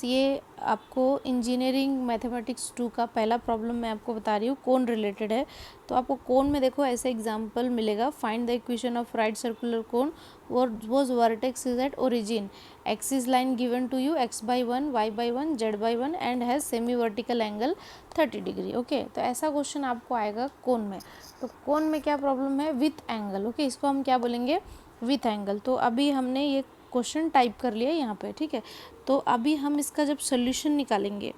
Students, ये आपको engineering mathematics 2 का पहला प्रॉब्लम मैं आपको बता रही हूँ, कोन रिलेटेड है। तो आपको कोन में देखो ऐसे एग्जांपल मिलेगा, find the equation of right circular cone was vertex is at origin, axis line given to you x/1 y/1 z/1 and has semi vertical angle 30 degree. Okay, तो ऐसा क्वेश्चन आपको आएगा कोन में। तो कोन में क्या प्रॉब्लम है, विथ एंगल। ओके, इसको हम क्या बोलेंगे, विथ एंगल। तो अभी हमने ये क्वेश्चन टाइप कर लिया यहाँ पे, ठीक है। तो अभी हम इसका जब सोल्यूशन निकालेंगे,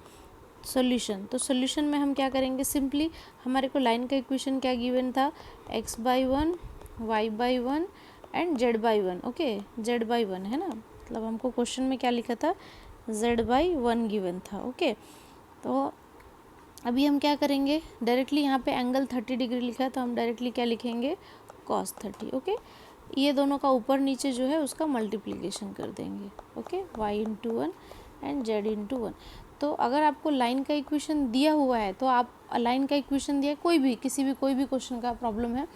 तो सोल्यूशन में हम क्या करेंगे, सिंपली हमारे को लाइन का इक्वेशन क्या गिवन था, x/1 y/1 and z/1। Okay, z/1 है ना, मतलब हमको क्वेश्चन में क्या लिखा था, z/1 गिवन था। ओके, तो अभी हम क्या करेंगे, डायरेक्टली यहाँ पे एंगल 30 डिग्री लिखा है तो हम डायरेक्टली क्या लिखेंगे, cos 30। ओके, ये दोनों का ऊपर नीचे जो है उसका मल्टीप्लिकेशन कर देंगे। Okay, y into 1 and z into 1। तो अगर आपको लाइन का इक्वेशन दिया हुआ है तो आप लाइन का इक्वेशन दिया कोई भी क्वेश्चन का प्रॉब्लम है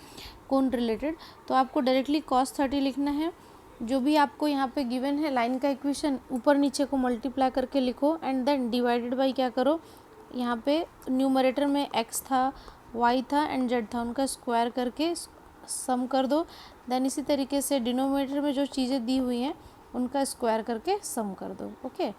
कोन रिलेटेड, तो आपको डायरेक्टली cos 30 लिखना है। जो भी आपको यहाँ पे गिवन है लाइन का इक्वेशन, ऊपर नीचे को मल्टीप्लाई करके लिखो एंड देन डिवाइडेड बाई क्या करो, यहाँ पे न्यूमरेटर में x था, y था एंड z था, उनका स्क्वायर करके सम कर दो। देन इसी तरीके से डिनोमिनेटर में जो चीज़ें दी हुई हैं उनका स्क्वायर करके सम कर दो। ओके,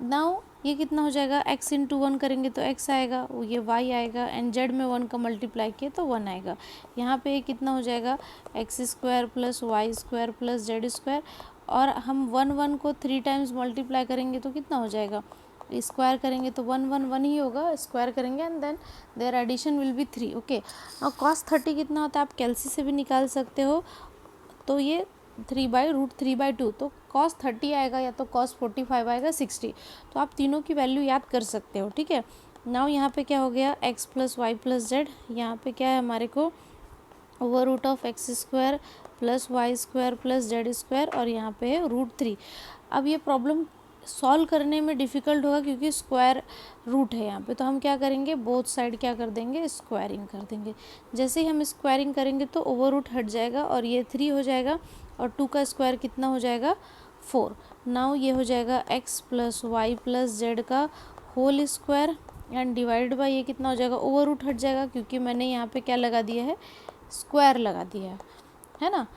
नाउ ये कितना हो जाएगा, x इंटू 1 करेंगे तो x आएगा, ये y आएगा एंड z में 1 का मल्टीप्लाई किए तो 1 आएगा। यहाँ पे ये कितना हो जाएगा, x² plus Y square plus Z square, और हम 1 को 3 टाइम्स मल्टीप्लाई करेंगे तो कितना हो जाएगा, स्क्वायर करेंगे तो 1 1 1 ही होगा, स्क्वायर करेंगे and then their addition will be 3। Okay, और cos 30 कितना होता है आप कैलसी से भी निकाल सकते हो, तो ये 3/√3/2, तो cos 30 आएगा या तो cos 45 आएगा 60। तो आप तीनों की वैल्यू याद कर सकते हो, ठीक है। नाउ यहाँ पे क्या हो गया, x plus Y plus Z, यहाँ पे क्या है हमारे को √(x² plus y² plus z², और यहाँ पे है √3। अब ये प्रॉब्लम सॉल्व करने में डिफ़िकल्ट होगा क्योंकि स्क्वायर रूट है यहाँ पे, तो हम क्या करेंगे, बोथ साइड क्या कर देंगे, स्क्वायरिंग कर देंगे। जैसे ही हम स्क्वायरिंग करेंगे तो ओवर रूट हट जाएगा और ये 3 हो जाएगा, और 2 का स्क्वायर कितना हो जाएगा, 4। नाउ ये हो जाएगा x plus Y plus z का whole square and divide by ये कितना हो जाएगा, ओवर रूट हट जाएगा क्योंकि मैंने यहाँ पे क्या लगा दिया है, स्क्वायर लगा दिया है ना,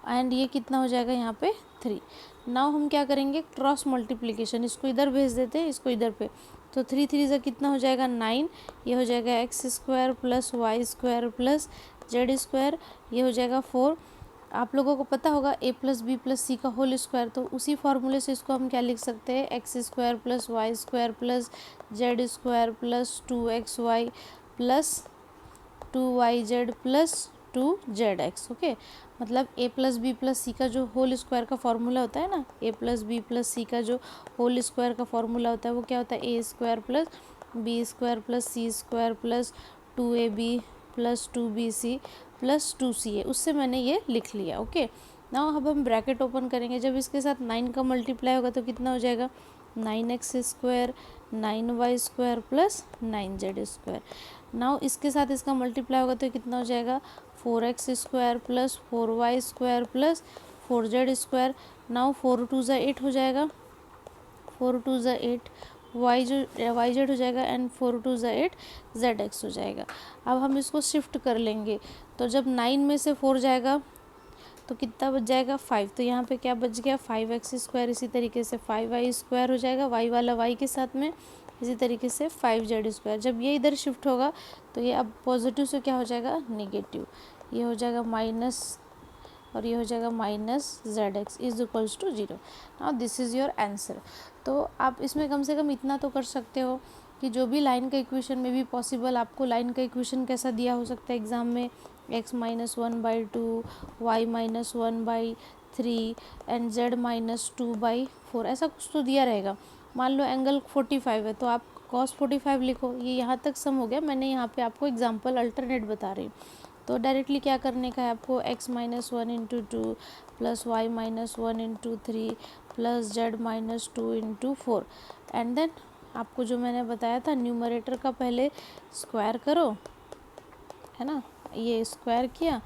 एंड ये कितना हो जाएगा यहाँ पे 3। नाउ हम क्या करेंगे, क्रॉस मल्टीप्लिकेशन, इसको इधर भेज देते हैं, इसको इधर पे, तो 3 3 से कितना हो जाएगा 9, ये हो जाएगा x² plus y² plus z², ये हो जाएगा 4। आप लोगों को पता होगा a प्लस बी प्लस सी का होल स्क्वायर, तो उसी फॉर्मूले से इसको हम क्या लिख सकते हैं, x² plus y² plus z² plus 2xy plus 2yz plus 2zx। Okay, मतलब a प्लस बी प्लस सी का जो होल स्क्वायर का फॉर्मूला होता है ना, a प्लस बी प्लस सी का जो होल स्क्वायर का फॉर्मूला होता है वो क्या होता है, a² plus b² plus c² plus 2ab plus 2bc plus 2ca, उससे मैंने ये लिख लिया। ओके, नाउ अब हम ब्रैकेट ओपन करेंगे, जब इसके साथ 9 का मल्टीप्लाई होगा तो कितना हो जाएगा, 9x² 9y² plus 9z²। Now इसके साथ इसका मल्टीप्लाई होगा तो कितना हो जाएगा, 4x² plus 4y² plus 4z²। Now 4 2 8 हो जाएगा, 4 2 8 yz हो जाएगा एंड 4 2 8 zx हो जाएगा। अब हम इसको शिफ्ट कर लेंगे, तो जब 9 में से 4 जाएगा तो कितना बच जाएगा, 5। तो यहाँ पे क्या बच गया, 5x², इसी तरीके से 5y² हो जाएगा, y वाला y के साथ में, इसी तरीके से 5z²। जब ये इधर शिफ्ट होगा तो ये अब पॉजिटिव से क्या हो जाएगा, नेगेटिव, ये हो जाएगा माइनस, और ये हो जाएगा minus zx is equals to 0। Now this is your answer. तो आप इसमें कम से कम इतना तो कर सकते हो कि जो भी लाइन का इक्वेशन में भी पॉसिबल, आपको लाइन का इक्वेशन कैसा दिया हो सकता है एग्ज़ाम में, x - 1/2 y - 1/3 एंड z - 2/4, ऐसा कुछ तो दिया रहेगा। मान लो एंगल 45 है तो आप cos 45 लिखो। ये यहाँ तक सम हो गया, मैंने यहाँ पे आपको एग्जांपल अल्टरनेट बता रही हूँ। तो डायरेक्टली क्या करने का है आपको, x - 1 × 2 plus y - 1 × 3 plus z - 2 × 4, and then आपको जो मैंने बताया था न्यूमरेटर का पहले स्क्वायर करो, है ना, ये स्क्वायर किया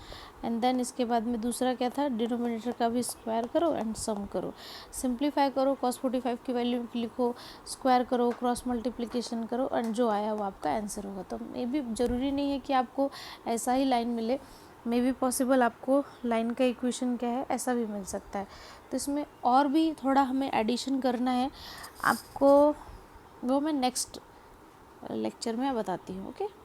एंड देन इसके बाद में दूसरा क्या था, डिनोमिनेटर का भी स्क्वायर करो एंड सम करो, सिंप्लीफाई करो, cos 45 की वैल्यू लिखो, स्क्वायर करो, क्रॉस मल्टीप्लिकेशन करो एंड जो आया वो आपका आंसर होगा। तो मे भी ज़रूरी नहीं है कि आपको ऐसा ही लाइन मिले, मे बी पॉसिबल आपको लाइन का इक्वेशन क्या है ऐसा भी मिल सकता है। तो इसमें और भी थोड़ा हमें एडिशन करना है आपको, वो मैं नेक्स्ट लेक्चर में बताती हूँ। ओके।